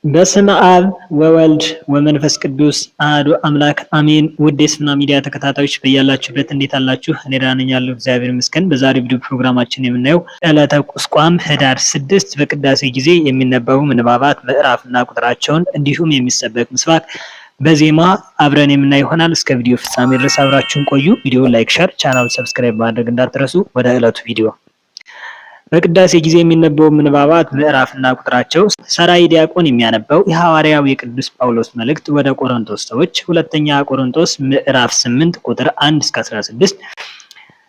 በስመ አብ ወወልድ ወመንፈስ ቅዱስ አሐዱ አምላክ አሜን። ውድ የስና ሚዲያ ተከታታዮች በያላችሁበት እንዴት አላችሁ? እኔ ደህና ነኝ ያለው እግዚአብሔር ይመስገን። በዛሬው ቪዲዮ ፕሮግራማችን የምናየው ዕለተ ቁስቋም ህዳር 6 በቅዳሴ ጊዜ የሚነበቡ ምንባባት ምዕራፍና ቁጥራቸውን እንዲሁም የሚሰበክ ምስባክ በዜማ አብረን የምናየው ይሆናል። እስከ ቪዲዮ ፍጻሜ ድረስ አብራችሁን ቆዩ። ቪዲዮውን ላይክ፣ ሼር፣ ቻናሉን ሰብስክራይብ ማድረግ እንዳትረሱ። ወደ ዕለቱ ቪዲዮ በቅዳሴ ጊዜ የሚነበቡ ምንባባት ምዕራፍና ቁጥራቸው ሰራይ ዲያቆን የሚያነበው የሐዋርያው የቅዱስ ጳውሎስ መልእክት ወደ ቆሮንቶስ ሰዎች ሁለተኛ ቆሮንቶስ ምዕራፍ 8 ቁጥር 1 እስከ 16፣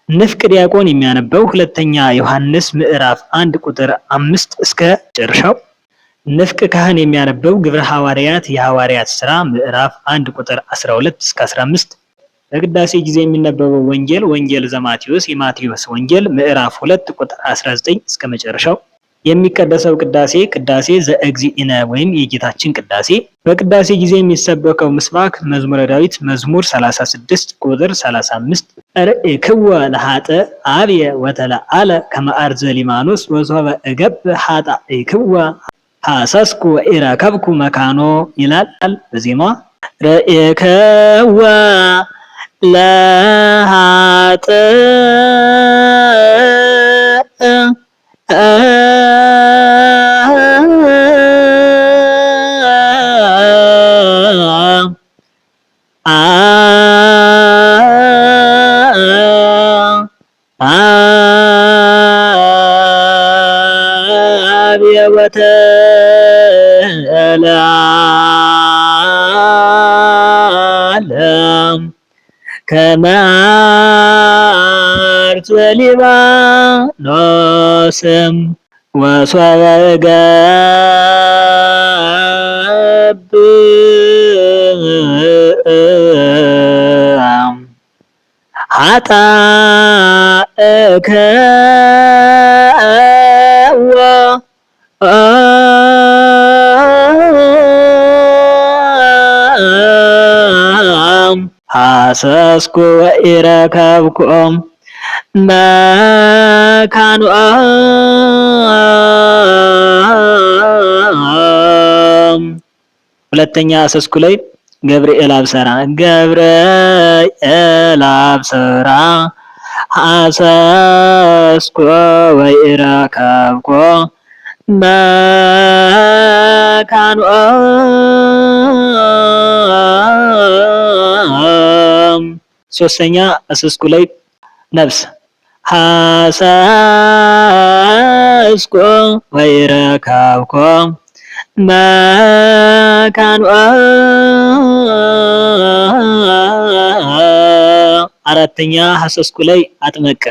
ንፍቅ ዲያቆን የሚያነበው ሁለተኛ ዮሐንስ ምዕራፍ 1 ቁጥር 5 እስከ መጨረሻው፣ ንፍቅ ካህን የሚያነበው ግብረ ሐዋርያት የሐዋርያት ሥራ ምዕራፍ 1 ቁጥር 12 እስከ 15። በቅዳሴ ጊዜ የሚነበበው ወንጌል ወንጌል ዘማቴዎስ የማቴዎስ ወንጌል ምዕራፍ 2 ቁጥር 19 እስከ መጨረሻው። የሚቀደሰው ቅዳሴ ቅዳሴ ዘእግዚእነ ወይም የጌታችን ቅዳሴ። በቅዳሴ ጊዜ የሚሰበከው ምስባክ መዝሙረ ዳዊት መዝሙር 36 ቁጥር 35 ርእይክወ ለኃጥእ አብየ ወተለዓለ ከመ አርዘ ሊባኖስ ወሶበ እገብ ኃጣእክወ ሐሰስኩ ወኢረከብኩ መካኖ ይላል በዜማ። ርእይክወ ለኃጥእ አብየ ወተለዓለ ከመ አርዘ ሊባኖስ ወሶበ እገብ ኃጣእከወ ሐሰስኩ ወኢረከብኩ መካኖ። ሁለተኛ ሐሰስኩ ላይ ገብርኤል አብሰራ ሐሰስኩ ወኢረከብኩ መካኖ። ሶስተኛ ሐሰስኩ ላይ ነፍስ ሐሰስኩ ወኢረከብኩ መካኖ። አራተኛ ሐሰስኩ ላይ አጥመቀ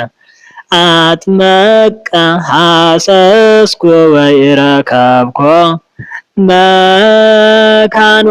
ሐሰስኩ ወኢረከብኩ መካኖ።